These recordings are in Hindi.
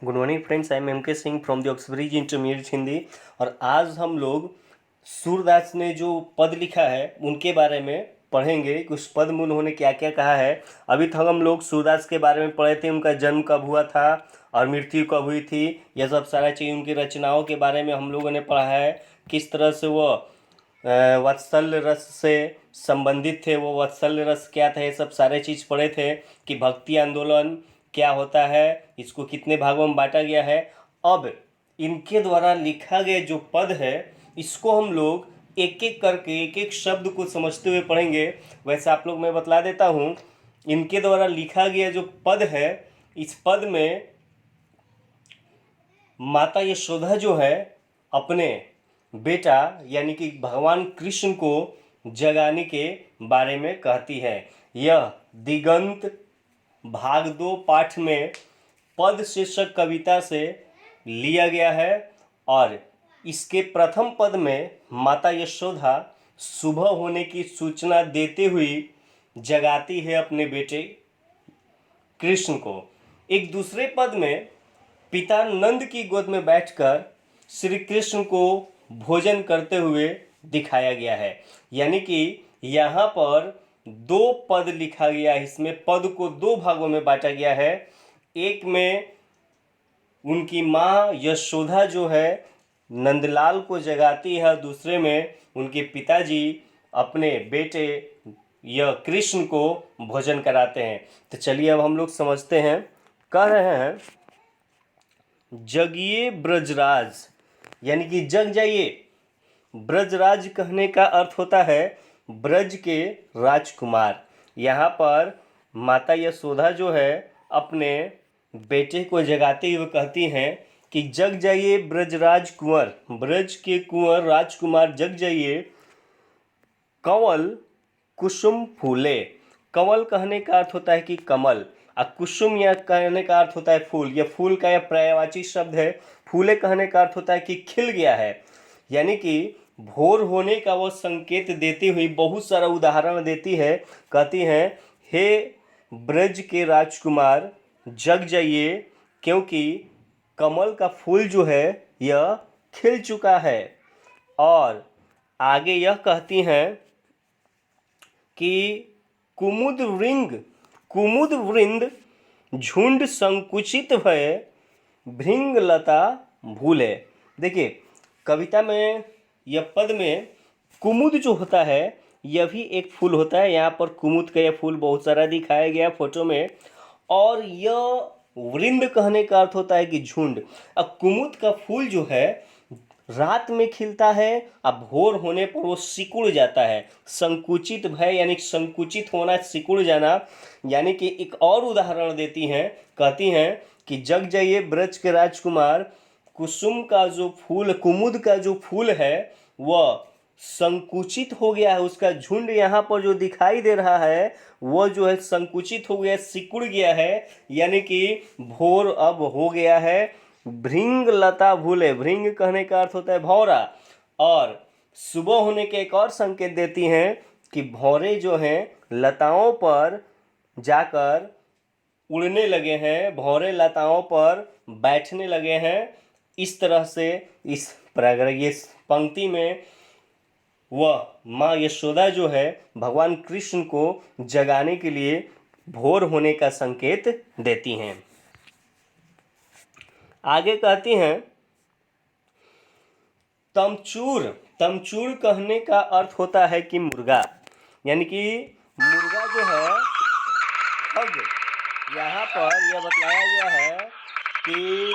Good morning friends, I am M K Singh from the Oxbridge intermediate Hindi. और आज हम लोग सूरदास ने जो पद लिखा है उनके बारे में पढ़ेंगे। कुछ पद में उन्होंने क्या क्या कहा है। अभी तक हम लोग सूरदास के बारे में पढ़े थे, उनका जन्म कब हुआ था और मृत्यु कब हुई थी, यह सब सारा चीज़। उनकी रचनाओं के बारे में हम लोगों ने पढ़ा है, किस तरह से वो वात्सल्य रस से संबंधित थे, वो वात्सल्य रस क्या था, ये सब सारे चीज़ पढ़े थे। कि भक्ति आंदोलन क्या होता है, इसको कितने भागों में बांटा गया है। अब इनके द्वारा लिखा गया जो पद है, इसको हम लोग एक एक करके एक एक शब्द को समझते हुए पढ़ेंगे। वैसे आप लोग मैं बतला देता हूँ, इनके द्वारा लिखा गया जो पद है, इस पद में माता यशोदा जो है अपने बेटा यानी कि भगवान कृष्ण को जगाने के बारे में कहती है। यह दिगंत भाग 2 पाठ में पद शीर्षक कविता से लिया गया है। और इसके प्रथम पद में माता यशोदा सुबह होने की सूचना देते हुए जगाती है अपने बेटे कृष्ण को। एक दूसरे पद में पिता नंद की गोद में बैठकर श्री कृष्ण को भोजन करते हुए दिखाया गया है। यानी कि यहाँ पर 2 पद लिखा गया है। इसमें पद को 2 भागों में बांटा गया है। एक में उनकी माँ यशोदा जो है नंदलाल को जगाती है, दूसरे में उनके पिताजी अपने बेटे यह कृष्ण को भोजन कराते हैं। तो चलिए अब हम लोग समझते हैं। कह रहे हैं, जगिए ब्रजराज, यानी कि जग जाइए। ब्रजराज कहने का अर्थ होता है ब्रज के राजकुमार। यहाँ पर माता यशोदा जो है अपने बेटे को जगाते हुए कहती हैं कि जग जाइए ब्रजराज कुंवर, ब्रज के कुंवर राजकुमार जग जाइए। कंवल कुसुम फूले, कंवल कहने का अर्थ होता है कि कमल, और कुसुम यह कहने का अर्थ होता है फूल। यह फूल का यह पर्यायवाची शब्द है। फूले कहने का अर्थ होता है कि खिल गया है। यानी कि भोर होने का वो संकेत देती हुई बहुत सारा उदाहरण देती है। कहती हैं, हे ब्रज के राजकुमार जग जाइए, क्योंकि कमल का फूल जो है यह खिल चुका है। और आगे यह कहती हैं कि कुमुद वृंद झुंड संकुचित भय भृंगलता भूले। देखिए कविता में यह पद में कुमुद जो होता है यह भी एक फूल होता है। यहाँ पर कुमुद का यह फूल बहुत सारा दिखाया गया फोटो में। और यह वृंद कहने का अर्थ होता है कि झुंड। अब कुमुद का फूल जो है रात में खिलता है, अब भोर होने पर वो सिकुड़ जाता है। संकुचित भय यानी संकुचित होना, सिकुड़ जाना। यानी कि एक और उदाहरण देती हैं, कहती हैं कि जग जाइए ब्रज के राजकुमार, कुसुम का जो फूल, कुमुद का जो फूल है वह संकुचित हो गया है। उसका झुंड यहाँ पर जो दिखाई दे रहा है वो जो है संकुचित हो गया, सिकुड़ गया है। यानी कि भोर अब हो गया है। भृंग लता भूले, भृंग कहने का अर्थ होता है भौरा। और सुबह होने के एक और संकेत देती हैं कि भौरे जो हैं लताओं पर जाकर उड़ने लगे हैं, भौरे लताओं पर बैठने लगे हैं। इस तरह से इस पंक्ति में वह माँ यशोदा जो है भगवान कृष्ण को जगाने के लिए भोर होने का संकेत देती हैं। आगे कहती हैं, तमचूर, तमचूर कहने का अर्थ होता है कि मुर्गा। यानी कि मुर्गा जो है खग, यहाँ पर यह बतलाया गया है कि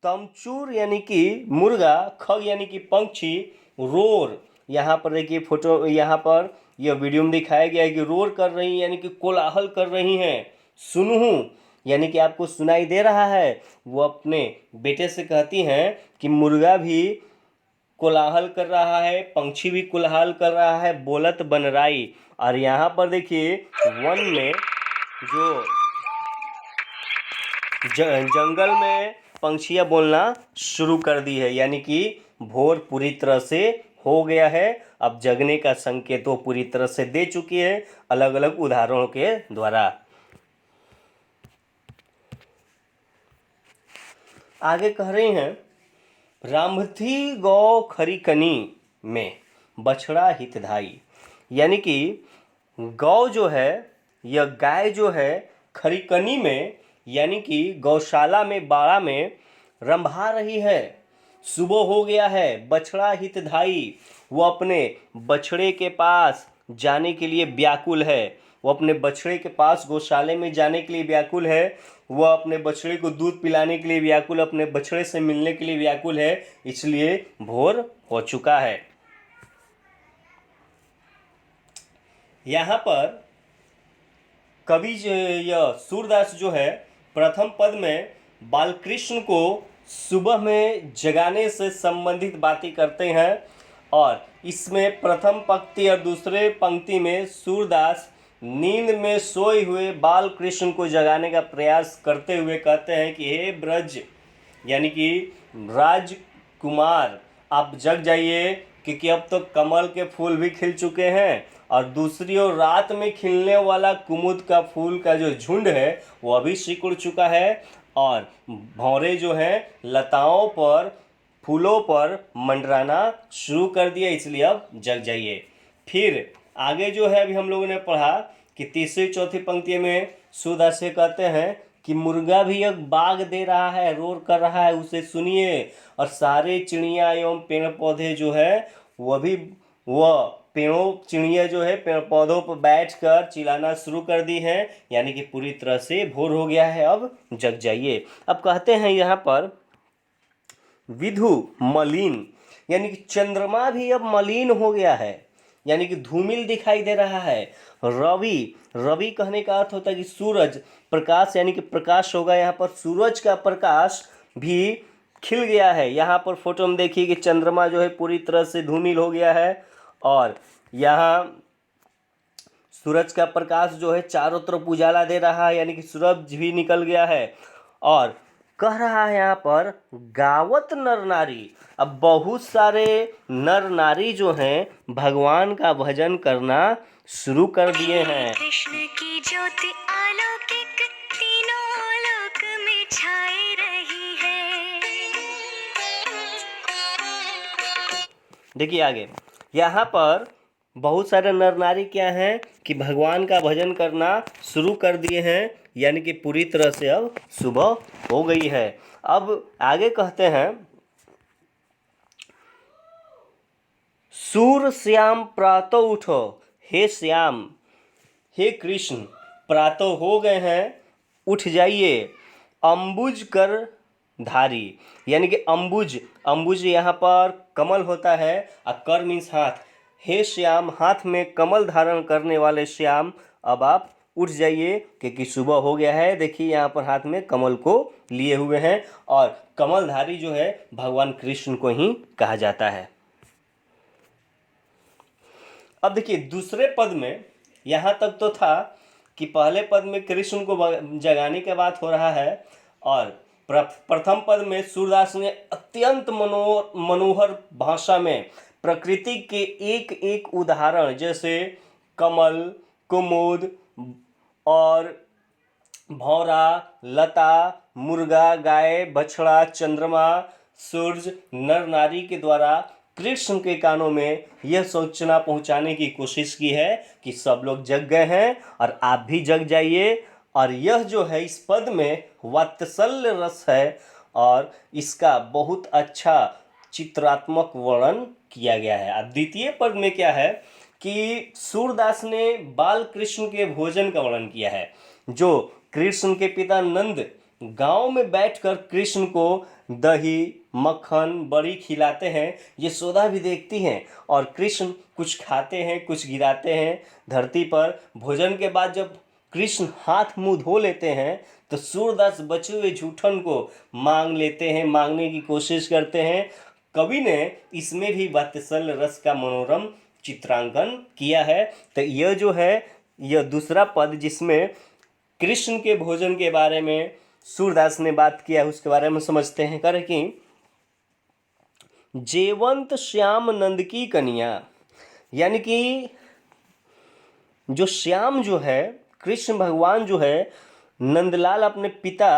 तमचूर यानी कि मुर्गा, खग यानी कि पंछी, रोर। यहाँ पर देखिए फोटो, यहाँ पर यह वीडियो में दिखाया गया है कि रोर कर रही यानी कि कोलाहल कर रही हैं। सुनहूं यानी कि आपको सुनाई दे रहा है। वो अपने बेटे से कहती हैं कि मुर्गा भी कोलाहल कर रहा है, पंछी भी कोलाहल कर रहा है, बोलत बनराई। और यहाँ पर देखिए वन में जो जंगल में पंछियाँ बोलना शुरू कर दी है। यानी कि भोर पूरी तरह से हो गया है। अब जगने का संकेत वो पूरी तरह से दे चुकी है अलग अलग उदाहरणों के द्वारा। आगे कह रहे हैं, रामथी गौ खरीकनी में बछड़ा हितधाई। यानी कि गौ जो है, यह गाय जो है खरीकनी में यानी कि गौशाला में, बाड़ा में रंभा रही है। सुबह हो गया है, बछड़ा हितधाई, वो अपने बछड़े के पास जाने के लिए व्याकुल है। वो अपने बछड़े के पास गौशाले में जाने के लिए व्याकुल है। वह अपने बछड़े को दूध पिलाने के लिए व्याकुल, अपने बछड़े से मिलने के लिए व्याकुल है। इसलिए भोर हो चुका है। यहाँ पर कवि यह सूरदास जो है प्रथम पद में बालकृष्ण को सुबह में जगाने से संबंधित बातें करते हैं, और इसमें प्रथम पंक्ति और दूसरे पंक्ति में सूरदास नींद में सोए हुए बालकृष्ण को जगाने का प्रयास करते हुए कहते हैं कि हे ब्रज यानी कि राजकुमार, आप जग जाइए, क्योंकि अब तो कमल के फूल भी खिल चुके हैं, और दूसरी ओर रात में खिलने वाला कुमुद का फूल का जो झुंड है वो अभी सिकुड़ चुका है, और भौरे जो हैं लताओं पर, फूलों पर मंडराना शुरू कर दिया, इसलिए अब जग जाइए। फिर आगे जो है अभी हम लोगों ने पढ़ा कि तीसरी चौथी पंक्ति में सूरदास से कहते हैं कि मुर्गा भी एक बाग दे रहा है, रोर कर रहा है, उसे सुनिए। और सारे चिड़िया एवं पेड़ पौधे जो है वह पेड़ों चिड़िया जो है पेड़ पौधों पर बैठकर चिल्लाना शुरू कर दी है, यानी कि पूरी तरह से भोर हो गया है, अब जग जाइए। अब कहते हैं यहाँ पर विधु मलिन, यानी कि चंद्रमा भी अब मलिन हो गया है, यानी कि धूमिल दिखाई दे रहा है। रवि, रवि कहने का अर्थ होता है कि सूरज, प्रकाश यानी कि प्रकाश होगा। यहाँ पर सूरज का प्रकाश भी खिल गया है। यहाँ पर फोटो में देखिए कि चंद्रमा जो है पूरी तरह से धूमिल हो गया है, और यहाँ सूरज का प्रकाश जो है चारों तरफ उजाला दे रहा है, यानी कि सूरज भी निकल गया है। और कह रहा है यहाँ पर गावत नर नारी, अब बहुत सारे नर नारी जो हैं भगवान का भजन करना शुरू कर दिए हैं। कृष्ण की ज्योति अलौकिक तीनों लोक में छाई रही है। देखिए आगे, यहाँ पर बहुत सारे नर नारी क्या हैं कि भगवान का भजन करना शुरू कर दिए हैं, यानी कि पूरी तरह से अब सुबह हो गई है। अब आगे कहते हैं, सूर श्याम प्रातः उठो, हे श्याम, हे कृष्ण, प्रातः हो गए हैं, उठ जाइए। अंबुज कर धारी, यानी कि अंबुज, अंबुज यहाँ पर कमल होता है, और कर मीन्स हाथ। हे श्याम, हाथ में कमल धारण करने वाले श्याम, अब आप उठ जाइए, क्योंकि सुबह हो गया है। देखिए यहाँ पर हाथ में कमल को लिए हुए हैं, और कमलधारी जो है भगवान कृष्ण को ही कहा जाता है। अब देखिए दूसरे पद में, यहाँ तक तो था कि पहले पद में कृष्ण को जगाने की बात हो रहा है, और प्रथम पद में सूरदास ने अत्यंत मनोहर भाषा में प्रकृति के एक एक उदाहरण, जैसे कमल, कुमुद और भौरा, लता, मुर्गा, गाय, बछड़ा, चंद्रमा, सूरज, नर नारी के द्वारा कृष्ण के कानों में यह सूचना पहुंचाने की कोशिश की है कि सब लोग जग गए हैं और आप भी जग जाइए। और यह जो है इस पद में वात्सल्य रस है, और इसका बहुत अच्छा चित्रात्मक वर्णन किया गया है। अब द्वितीय पद में क्या है कि सूरदास ने बाल कृष्ण के भोजन का वर्णन किया है, जो कृष्ण के पिता नंद गांव में बैठकर कृष्ण को दही, मक्खन, बड़ी खिलाते हैं। यशोदा भी देखती हैं, और कृष्ण कुछ खाते हैं, कुछ गिराते हैं धरती पर। भोजन के बाद जब कृष्ण हाथ मुंह धो लेते हैं, तो सूरदास बचे हुए जूठन को मांग लेते हैं, मांगने की कोशिश करते हैं। कवि ने इसमें भी वात्सल्य रस का मनोरम चित्रांकन किया है। तो यह जो है, यह दूसरा पद जिसमें कृष्ण के भोजन के बारे में सूरदास ने बात किया है, उसके बारे में समझते हैं। कर कि जेवंत श्याम नंद की कन्या, यानी कि जो श्याम जो है, कृष्ण भगवान जो है, नंदलाल अपने पिता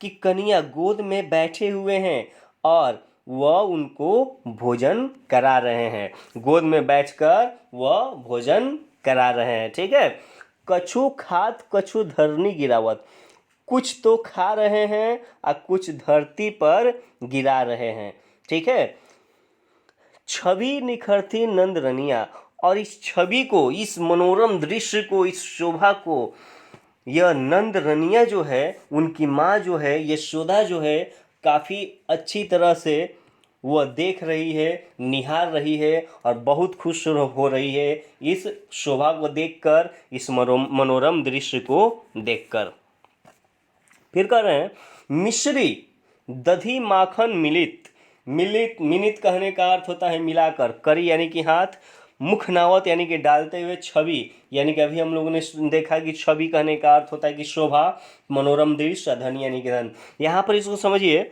कि कन्या गोद में बैठे हुए हैं और वह उनको भोजन करा रहे हैं। गोद में बैठकर वह भोजन करा रहे हैं। ठीक है। कछु खात कछु धरनी गिरावत, कुछ तो खा रहे हैं और कुछ धरती पर गिरा रहे हैं। ठीक है। छवि निखरती नंद रनिया, और इस छवि को, इस मनोरम दृश्य को, इस शोभा को यह नंद रनिया जो है, उनकी माँ जो है यशोदा जो है, काफ़ी अच्छी तरह से वह देख रही है, निहार रही है और बहुत खुश हो रही है इस शोभा को देखकर, इस मनोरम दृश्य को देखकर। फिर कह रहे हैं मिश्री दधी माखन मिलित, मिलित कहने का अर्थ होता है मिलाकर, करी यानी कि हाथ, मुख नावत यानी कि डालते हुए, छवि यानी कि अभी हम लोगों ने देखा कि छवि कहने का अर्थ होता है कि शोभा, मनोरम दृश्य, धन यानी कि धन। यहाँ पर इसको समझिए,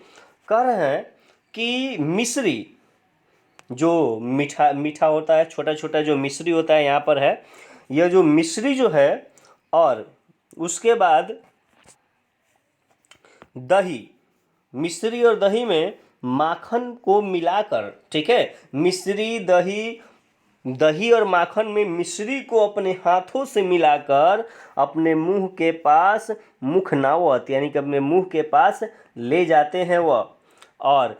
कह रहे हैं कि मिश्री जो मीठा होता है, छोटा छोटा जो मिश्री होता है यहाँ पर है, यह जो मिश्री जो है, और उसके बाद दही, मिश्री और दही में माखन को मिलाकर, ठीक है, मिश्री दही और माखन में मिश्री को अपने हाथों से मिलाकर अपने मुंह के पास, मुख नावत यानी कि अपने मुंह के पास ले जाते हैं वह। और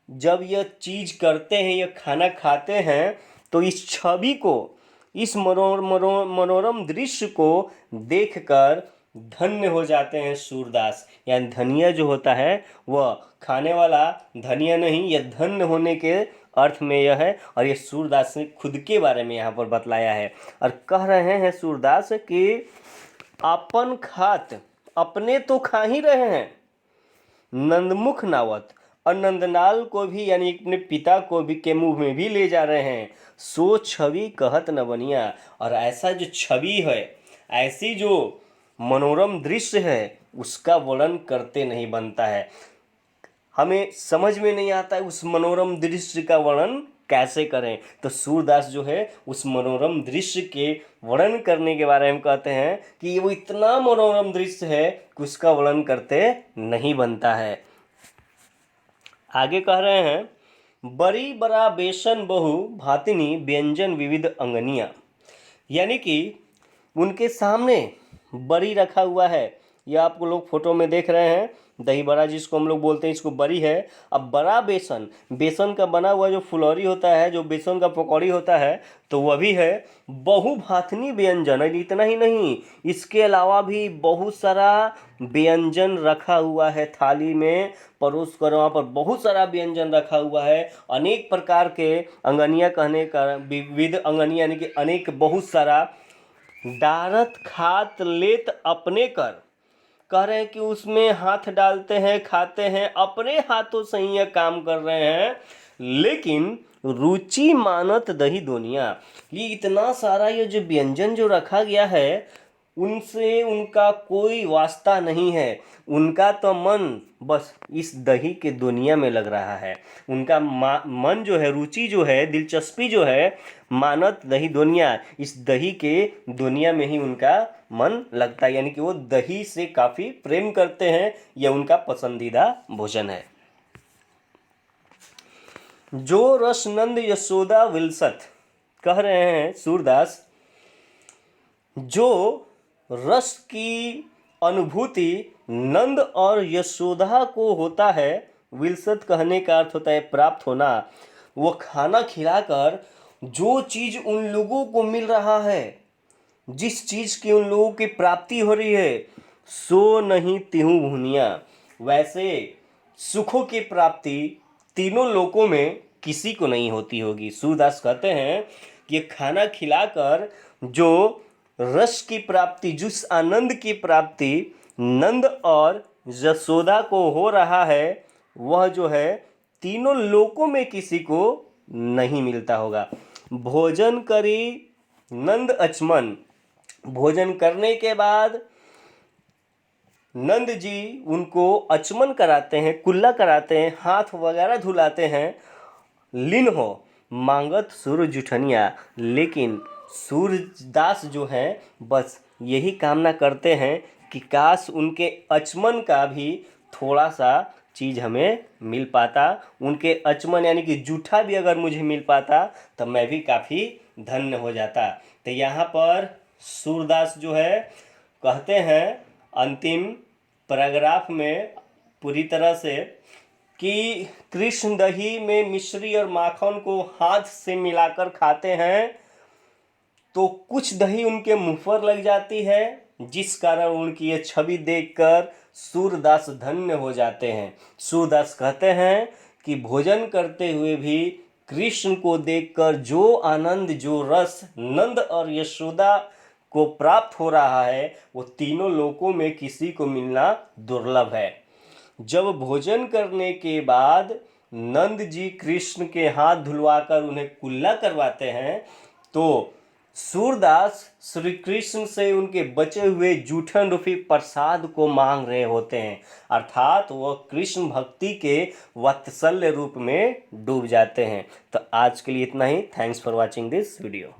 जब यह चीज़ करते हैं, यह खाना खाते हैं, तो इस छवि को, इस मनोरम दृश्य को देखकर धन्य हो जाते हैं सूरदास। यानी धनिया जो होता है वह खाने वाला धनिया नहीं, यह धन्य होने के अर्थ में यह है। और ये सूरदास ने खुद के बारे में यहाँ पर बतलाया है और कह रहे हैं सूरदास कि अपन खात, अपने तो खा ही रहे हैं, नंदमुख नावत, और नंदलाल को भी यानी अपने पिता को भी के मुंह में भी ले जा रहे हैं। सो छवि कहत न बनिया, और ऐसा जो छवि है, ऐसी जो मनोरम दृश्य है, उसका वर्णन करते नहीं बनता है। हमें समझ में नहीं आता है उस मनोरम दृश्य का वर्णन कैसे करें। तो सूरदास जो है उस मनोरम दृश्य के वर्णन करने के बारे में कहते हैं कि वो इतना मनोरम दृश्य है कि उसका वर्णन करते नहीं बनता है। आगे कह रहे हैं बड़ी बड़ा बेसन बहु भातिनी व्यंजन विविध अंगनिया, यानी कि उनके सामने बड़ी रखा हुआ है। यह आपको लोग फोटो में देख रहे हैं, दही बड़ा जिसको हम लोग बोलते हैं, इसको बड़ी है। अब बड़ा बेसन, बेसन का बना हुआ जो फुलौरी होता है, जो बेसन का पकौड़ी होता है, तो वह भी है। बहुभातनी व्यंजन, और इतना ही नहीं, इसके अलावा भी बहुत सारा व्यंजन रखा हुआ है थाली में परोस कर, वहाँ पर बहुत सारा व्यंजन रखा हुआ है। अनेक प्रकार के अंगनिया कहने का, विविध अंगनिया यानी कि अनेक, बहुत सारा। डारत खात लेत अपने कर, कह रहे हैं कि उसमें हाथ डालते हैं, खाते हैं, अपने हाथों से ही यह काम कर रहे हैं। लेकिन रुचि मानत दही दुनिया, ये इतना सारा ये जो व्यंजन जो रखा गया है, उनसे उनका कोई वास्ता नहीं है। उनका तो मन बस इस दही के दुनिया में लग रहा है। उनका मन जो है, रुचि जो है, दिलचस्पी जो है, मानत दही दुनिया, इस दही के दुनिया में ही उनका मन लगता है। यानी कि वो दही से काफ़ी प्रेम करते हैं, यह उनका पसंदीदा भोजन है। जो रसनंद यशोदा विलसत, कह रहे हैं सूरदास, जो रस की अनुभूति नंद और यशोदा को होता है, विलसत कहने का अर्थ होता है प्राप्त होना। वो खाना खिलाकर जो चीज़ उन लोगों को मिल रहा है, जिस चीज़ की उन लोगों की प्राप्ति हो रही है, सो नहीं तिहु भुनिया, वैसे सुखों की प्राप्ति तीनों लोकों में किसी को नहीं होती होगी। सूरदास कहते हैं कि खाना खिलाकर जो रस की प्राप्ति, जिस आनंद की प्राप्ति नंद और यशोदा को हो रहा है, वह जो है तीनों लोकों में किसी को नहीं मिलता होगा। भोजन करी नंद अचमन, भोजन करने के बाद नंद जी उनको अचमन कराते हैं, कुल्ला कराते हैं, हाथ वगैरह धुलाते हैं। लीन हो मांगत सूर्य जुठनिया, लेकिन सूरदास जो हैं बस यही कामना करते हैं कि काश उनके अचमन का भी थोड़ा सा चीज़ हमें मिल पाता, उनके अचमन यानी कि जूठा भी अगर मुझे मिल पाता तब मैं भी काफ़ी धन्य हो जाता। तो यहाँ पर सूरदास जो है कहते हैं अंतिम पैराग्राफ में पूरी तरह से कि कृष्ण दही में मिश्री और माखन को हाथ से मिलाकर खाते हैं तो कुछ दही उनके मुंह पर लग जाती है, जिस कारण उनकी ये छवि देखकर सूरदास धन्य हो जाते हैं। सूरदास कहते हैं कि भोजन करते हुए भी कृष्ण को देखकर जो आनंद, जो रस नंद और यशोदा को प्राप्त हो रहा है वो तीनों लोकों में किसी को मिलना दुर्लभ है। जब भोजन करने के बाद नंद जी कृष्ण के हाथ धुलवाकर उन्हें कुल्ला करवाते हैं तो सूरदास श्री कृष्ण से उनके बचे हुए जूठन रूपी प्रसाद को मांग रहे होते हैं, अर्थात वह कृष्ण भक्ति के वात्सल्य रूप में डूब जाते हैं। तो आज के लिए इतना ही। Thanks for watching this video.